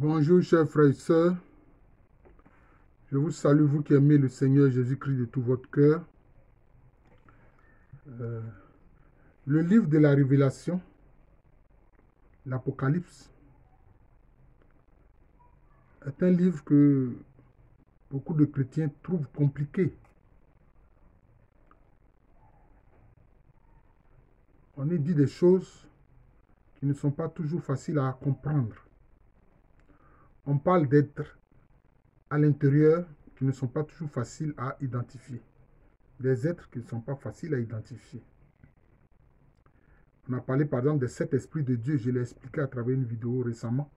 Bonjour chers frères et sœurs, je vous salue vous qui aimez le Seigneur Jésus-Christ de tout votre cœur. Le livre de la Révélation, l'Apocalypse, est un livre que beaucoup de chrétiens trouvent compliqué. On y dit des choses qui ne sont pas toujours faciles à comprendre. On parle d'êtres à l'intérieur qui ne sont pas toujours faciles à identifier. Des êtres qui ne sont pas faciles à identifier. On a parlé par exemple des 7 esprits de Dieu. Je l'ai expliqué à travers une vidéo récemment.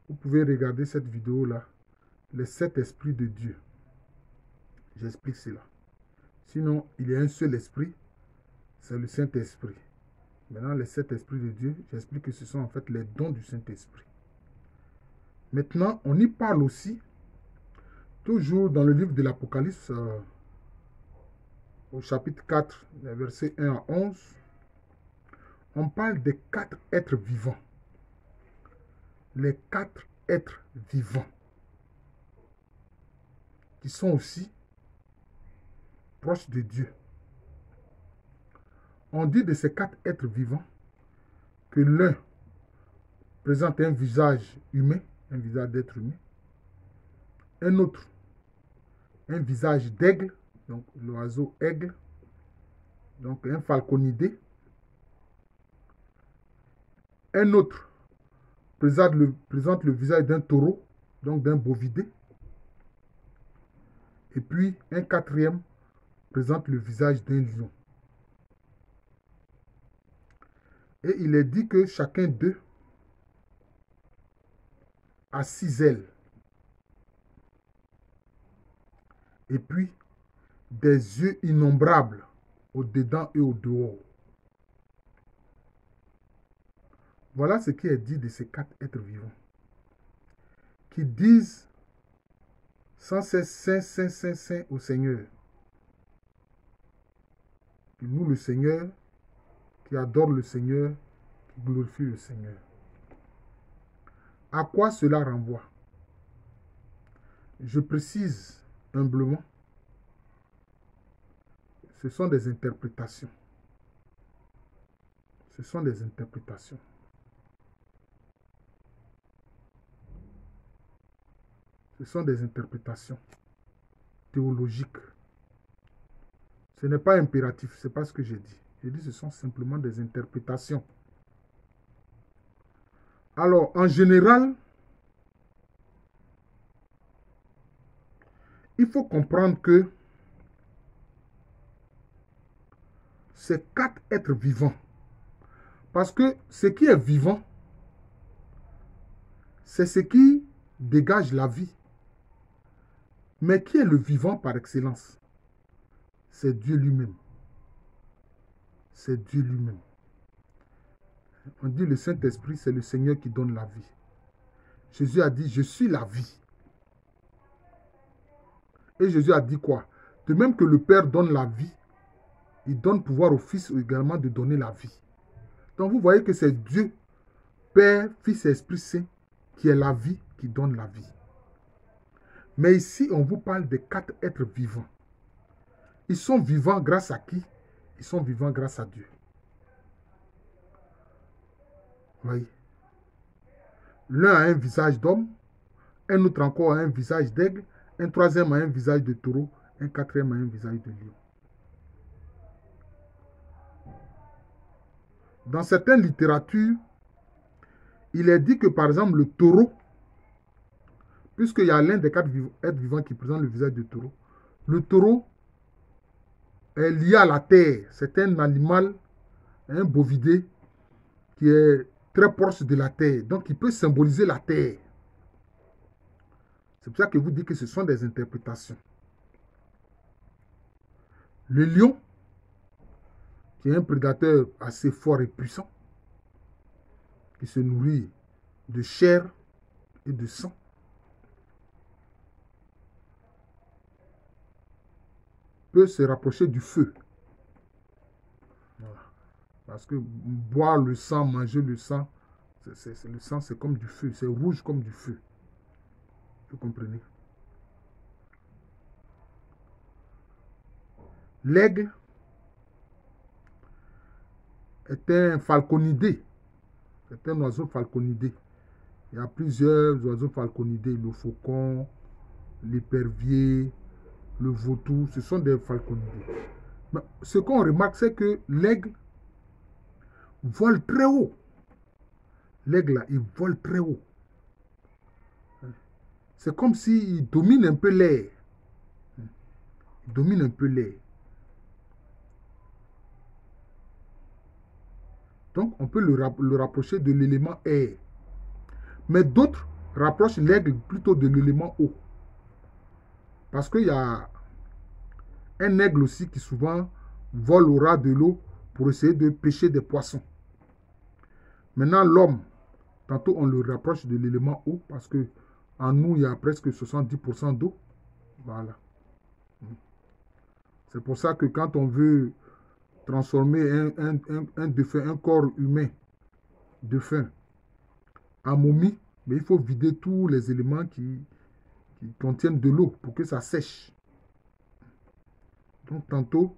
Vous pouvez regarder cette vidéo-là. Les 7 esprits de Dieu. J'explique cela. Sinon, il y a un seul esprit. C'est le Saint-Esprit. Maintenant, les 7 esprits de Dieu, j'explique que ce sont en fait les dons du Saint-Esprit. Maintenant, on y parle aussi, toujours dans le livre de l'Apocalypse, au chapitre 4, versets 1 à 11, on parle des 4 êtres vivants. Les 4 êtres vivants, qui sont aussi proches de Dieu. On dit de ces 4 êtres vivants que l'un présente un visage humain, un visage d'être humain, un autre, un visage d'aigle, donc l'oiseau aigle, donc un falconidé, un autre présente le visage d'un taureau, donc d'un bovidé, et puis un quatrième présente le visage d'un lion. Et il est dit que chacun d'eux a 6 ailes. Et puis des yeux innombrables au-dedans et au-dehors. Voilà ce qui est dit de ces 4 êtres vivants. Qui disent sans cesse Saint, Saint, Saint, Saint au Seigneur. Qui louent le Seigneur, qui adorent le Seigneur, qui glorifient le Seigneur. À quoi cela renvoie? Je précise humblement, ce sont des interprétations. Ce sont des interprétations. Ce sont des interprétations théologiques. Ce n'est pas impératif, ce n'est pas ce que j'ai dit. J'ai dit que ce sont simplement des interprétations. Alors, en général, il faut comprendre que ces 4 êtres vivants, parce que ce qui est vivant, c'est ce qui dégage la vie. Mais qui est le vivant par excellence? C'est Dieu lui-même. C'est Dieu lui-même. On dit le Saint-Esprit, c'est le Seigneur qui donne la vie. Jésus a dit, je suis la vie. Et Jésus a dit quoi? De même que le Père donne la vie, il donne pouvoir au Fils également de donner la vie. Donc vous voyez que c'est Dieu, Père, Fils et Esprit Saint, qui est la vie, qui donne la vie. Mais ici, on vous parle des 4 êtres vivants. Ils sont vivants grâce à qui? Ils sont vivants grâce à Dieu. Oui. L'un a un visage d'homme, un autre encore a un visage d'aigle, un troisième a un visage de taureau, un quatrième a un visage de lion. Dans certaines littératures, il est dit que par exemple le taureau, puisqu'il y a l'un des 4 êtres vivants qui présente le visage de taureau, le taureau est lié à la terre. C'est un animal, un bovidé, qui est très proche de la terre. Donc il peut symboliser la terre. C'est pour ça que vous dites que ce sont des interprétations. Le lion, qui est un prédateur assez fort et puissant, qui se nourrit de chair et de sang, peut se rapprocher du feu. Voilà. Parce que boire le sang, manger le sang, Le sang, c'est comme du feu. C'est rouge comme du feu. Vous comprenez? L'aigle est un falconidé. C'est un oiseau falconidé. Il y a plusieurs oiseaux falconidés. Le faucon, l'épervier, le vautour. Ce sont des falconidés. Mais ce qu'on remarque, c'est que l'aigle vole très haut. L'aigle, là, il vole très haut. C'est comme s'il domine un peu l'air. Il domine un peu l'air. Donc, on peut le rapprocher de l'élément air. Mais d'autres rapprochent l'aigle plutôt de l'élément eau. Parce qu'il y a un aigle aussi qui souvent vole au ras de l'eau pour essayer de pêcher des poissons. Maintenant, l'homme, tantôt on le rapproche de l'élément eau parce que en nous, il y a presque 70% d'eau. Voilà. C'est pour ça que quand on veut transformer un défunt, un corps humain défunt en momie, mais il faut vider tous les éléments qui contiennent de l'eau pour que ça sèche. Donc tantôt,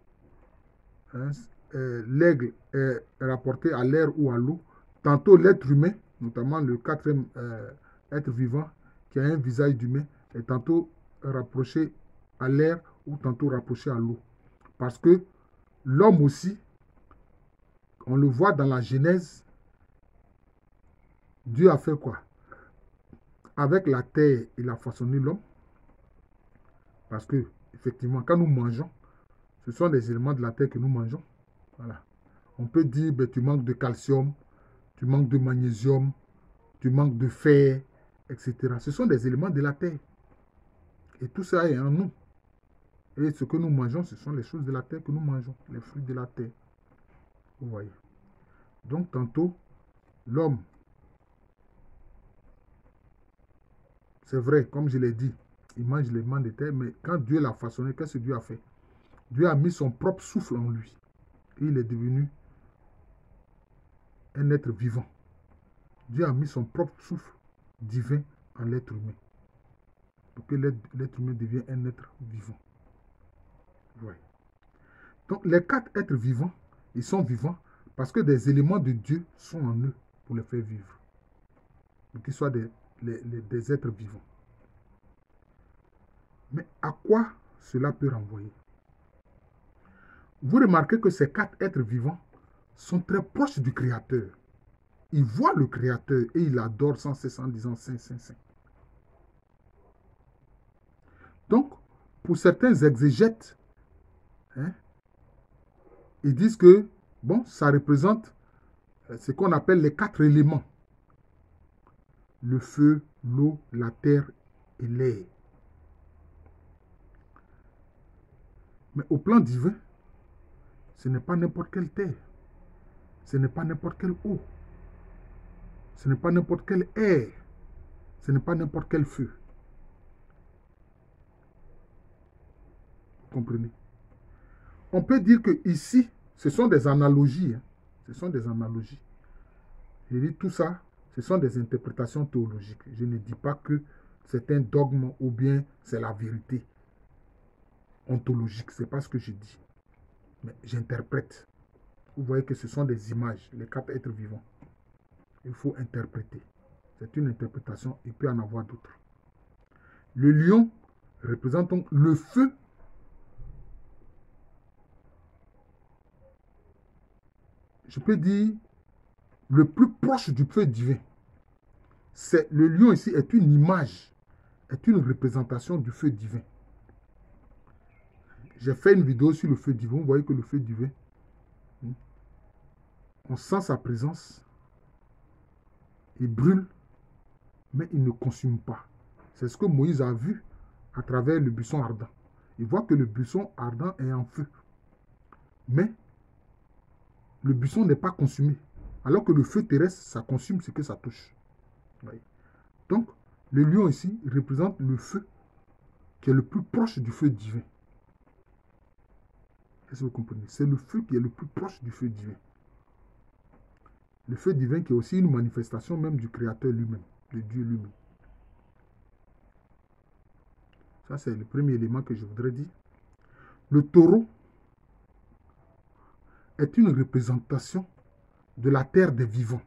hein, l'aigle est rapporté à l'air ou à l'eau. Tantôt l'être humain, notamment le quatrième être vivant qui a un visage d'humain, est tantôt rapproché à l'air ou tantôt rapproché à l'eau. Parce que l'homme aussi, on le voit dans la Genèse, Dieu a fait quoi? Avec la terre, il a façonné l'homme. Parce que, effectivement, quand nous mangeons, ce sont des éléments de la terre que nous mangeons. Voilà. On peut dire, ben, tu manques de calcium, tu manques de magnésium, tu manques de fer, etc. Ce sont des éléments de la terre. Et tout ça est en nous. Et ce que nous mangeons, ce sont les choses de la terre que nous mangeons, les fruits de la terre. Vous voyez. Donc, tantôt, l'homme, c'est vrai, comme je l'ai dit, il mange les éléments de terre, mais quand Dieu l'a façonné, qu'est-ce que Dieu a fait? Dieu a mis son propre souffle en lui. Et il est devenu un être vivant. Dieu a mis son propre souffle divin en l'être humain. Pour que l'être humain devienne un être vivant. Ouais. Donc les 4 êtres vivants, ils sont vivants parce que des éléments de Dieu sont en eux pour les faire vivre. Pour qu'ils soient des êtres vivants. Mais à quoi cela peut renvoyer? Vous remarquez que ces 4 êtres vivants sont très proches du Créateur. Ils voient le Créateur et ils l'adorent sans cesse en disant Saint, Saint, Saint. Donc, pour certains exégètes, hein, ils disent que, bon, ça représente ce qu'on appelle les 4 éléments. Le feu, l'eau, la terre et l'air. Mais au plan divin, ce n'est pas n'importe quelle terre. Ce n'est pas n'importe quelle eau. Ce n'est pas n'importe quel air. Ce n'est pas n'importe quel feu. Vous comprenez? On peut dire que ici, ce sont des analogies. Hein. Ce sont des analogies. Je dis tout ça, ce sont des interprétations théologiques. Je ne dis pas que c'est un dogme ou bien c'est la vérité ontologique. Ce n'est pas ce que je dis. Mais j'interprète. Vous voyez que ce sont des images, les 4 êtres vivants. Il faut interpréter. C'est une interprétation, il peut y en avoir d'autres. Le lion représente donc le feu. Je peux dire le plus proche du feu divin. Le lion ici est une image, est une représentation du feu divin. J'ai fait une vidéo sur le feu divin. Vous voyez que le feu divin, on sent sa présence. Il brûle, mais il ne consume pas. C'est ce que Moïse a vu à travers le buisson ardent. Il voit que le buisson ardent est en feu. Mais le buisson n'est pas consumé. Alors que le feu terrestre, ça consume ce que ça touche. Oui. Donc, le lion ici représente le feu qui est le plus proche du feu divin. Est-ce que vous comprenez? C'est le feu qui est le plus proche du feu divin. Le feu divin qui est aussi une manifestation même du Créateur lui-même, de Dieu lui-même. Ça, c'est le premier élément que je voudrais dire. Le taureau est une représentation de la terre des vivants.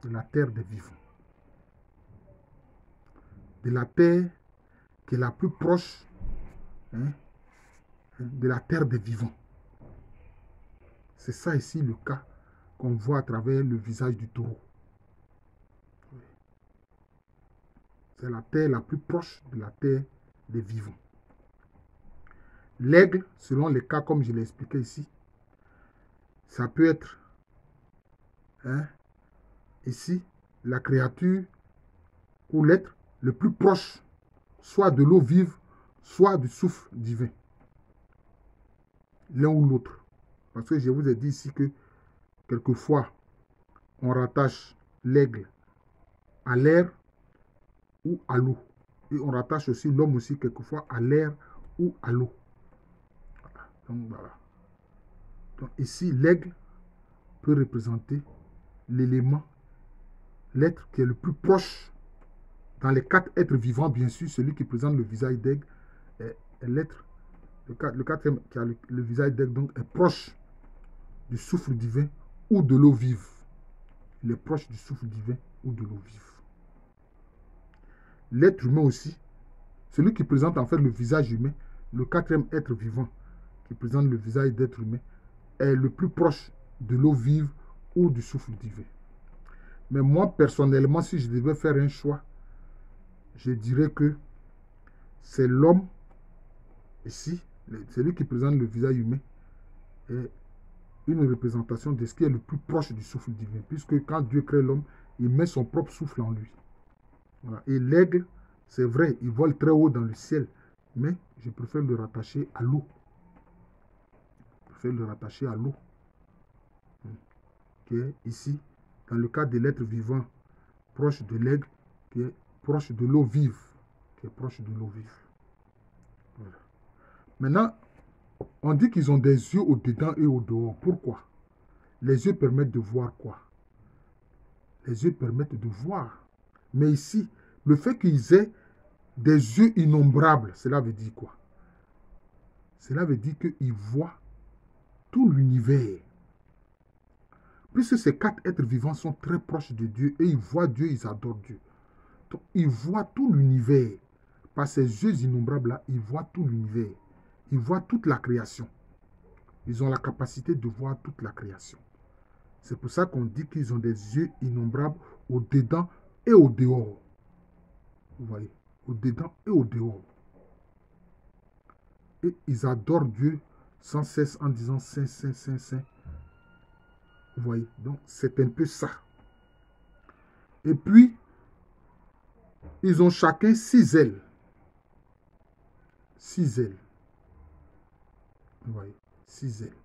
De la terre des vivants. De la terre qui est la plus proche de la terre des vivants. C'est ça ici le cas qu'on voit à travers le visage du taureau. C'est la terre la plus proche de la terre des vivants. L'aigle, selon les cas comme je l'ai expliqué ici, ça peut être ici la créature ou l'être le plus proche, soit de l'eau vive, soit du souffle divin. L'un ou l'autre. Parce que je vous ai dit ici que quelquefois, on rattache l'aigle à l'air ou à l'eau. Et on rattache aussi l'homme aussi quelquefois à l'air ou à l'eau. Donc voilà. Donc ici, l'aigle peut représenter l'élément, l'être qui est le plus proche. Dans les 4 êtres vivants, bien sûr, celui qui présente le visage d'aigle est l'être, le quatrième qui a le visage d'aigle, donc est proche du souffle divin ou de l'eau vive. Il est proche du souffle divin ou de l'eau vive. L'être humain aussi, celui qui présente en fait le visage humain, le 4e être vivant qui présente le visage d'être humain, est le plus proche de l'eau vive ou du souffle divin. Mais moi, personnellement, si je devais faire un choix, je dirais que c'est l'homme, ici, celui qui présente le visage humain, est une représentation de ce qui est le plus proche du souffle divin. Puisque quand Dieu crée l'homme, il met son propre souffle en lui. Voilà. Et l'aigle, c'est vrai, il vole très haut dans le ciel, mais je préfère le rattacher à l'eau. Je préfère le rattacher à l'eau. Qui est ici, dans le cas de l'être vivant, proche de l'aigle, qui est proche de l'eau vive. Qui est proche de l'eau vive. Voilà. Maintenant, on dit qu'ils ont des yeux au-dedans et au-dehors. Pourquoi? Les yeux permettent de voir quoi? Les yeux permettent de voir. Mais ici, le fait qu'ils aient des yeux innombrables, cela veut dire quoi? Cela veut dire qu'ils voient tout l'univers. Puisque ces 4 êtres vivants sont très proches de Dieu et ils voient Dieu, ils adorent Dieu. Donc, ils voient tout l'univers. Par ces yeux innombrables-là, ils voient tout l'univers. Ils voient toute la création. Ils ont la capacité de voir toute la création. C'est pour ça qu'on dit qu'ils ont des yeux innombrables au-dedans et au-dehors. Vous voyez, au-dedans et au-dehors. Et ils adorent Dieu sans cesse en disant Saint, Saint, Saint, Saint. Vous voyez, donc c'est un peu ça. Et puis, ils ont chacun 6 ailes. 6 ailes. Vous voyez, 6 ailes.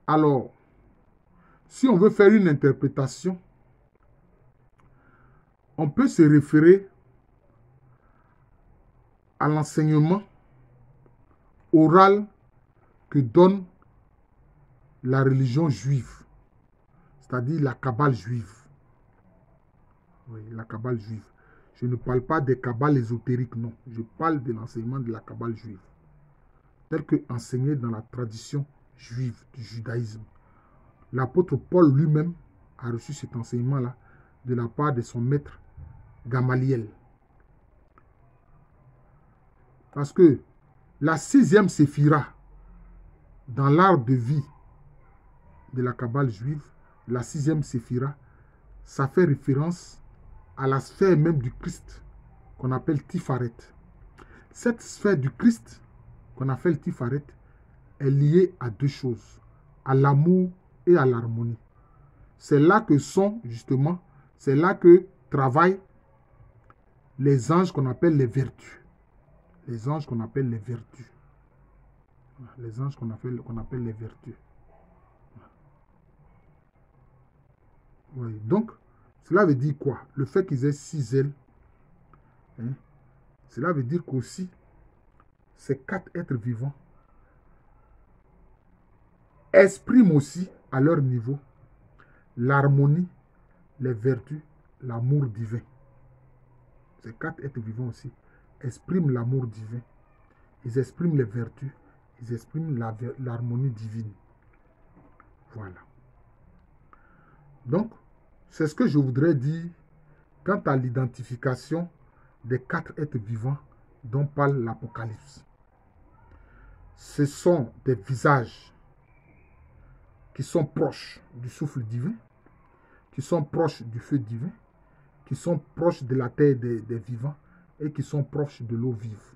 Alors, si on veut faire une interprétation, on peut se référer à l'enseignement oral que donne la religion juive, c'est-à-dire la Kabbale juive. Oui, la Kabbale juive. Je ne parle pas des Kabbales ésotériques, non. Je parle de l'enseignement de la Kabbale juive, tel que enseigné dans la tradition juive du judaïsme. L'apôtre Paul lui-même a reçu cet enseignement-là de la part de son maître Gamaliel. Parce que la 6e séphira, dans l'art de vie de la Kabbale juive, la 6e séphira, ça fait référence à la sphère même du Christ, qu'on appelle Tifaret. Cette sphère du Christ, qu'on appelle Tifaret, est liée à 2 choses, à l'amour et à l'harmonie. C'est là que sont, justement, c'est là que travaillent les anges qu'on appelle les vertus. Les anges qu'on appelle les vertus. Les anges qu'on appelle les vertus. Oui. Donc, cela veut dire quoi? Le fait qu'ils aient 6 ailes, cela veut dire qu'aussi, ces 4 êtres vivants expriment aussi, à leur niveau, l'harmonie, les vertus, l'amour divin. Ces 4 êtres vivants aussi expriment l'amour divin. Ils expriment les vertus. Ils expriment l'harmonie divine. Voilà. Donc, c'est ce que je voudrais dire quant à l'identification des 4 êtres vivants dont parle l'Apocalypse. Ce sont des visages qui sont proches du souffle divin, qui sont proches du feu divin, qui sont proches de la terre des vivants et qui sont proches de l'eau vive.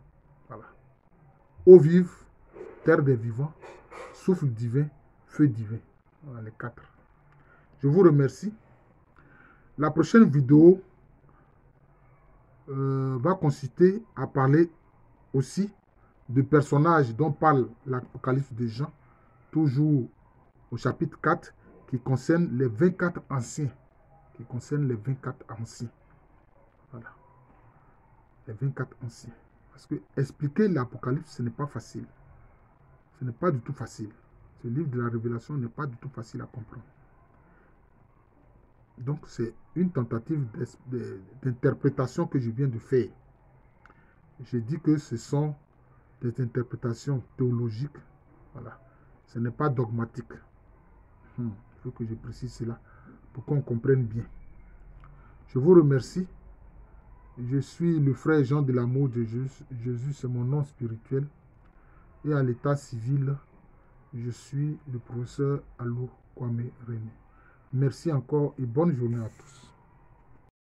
Voilà. Eau vive, terre des vivants, souffle divin, feu divin. Voilà les 4. Je vous remercie. La prochaine vidéo va consister à parler aussi de personnages dont parle l'Apocalypse de Jean, toujours au chapitre 4, qui concerne les 24 anciens. Qui concerne les 24 anciens. Voilà. Les 24 anciens. Parce que expliquer l'Apocalypse, ce n'est pas facile. Ce n'est pas du tout facile. Ce livre de la Révélation n'est pas du tout facile à comprendre. Donc, c'est une tentative d'interprétation que je viens de faire. Je dis que ce sont des interprétations théologiques. Voilà. Ce n'est pas dogmatique. Il faut que je précise cela pour qu'on comprenne bien. Je vous remercie. Je suis le frère Jean de l'amour de Jésus. Jésus, c'est mon nom spirituel. Et à l'état civil, je suis le professeur Alou Kwame René. Merci encore et bonne journée à tous.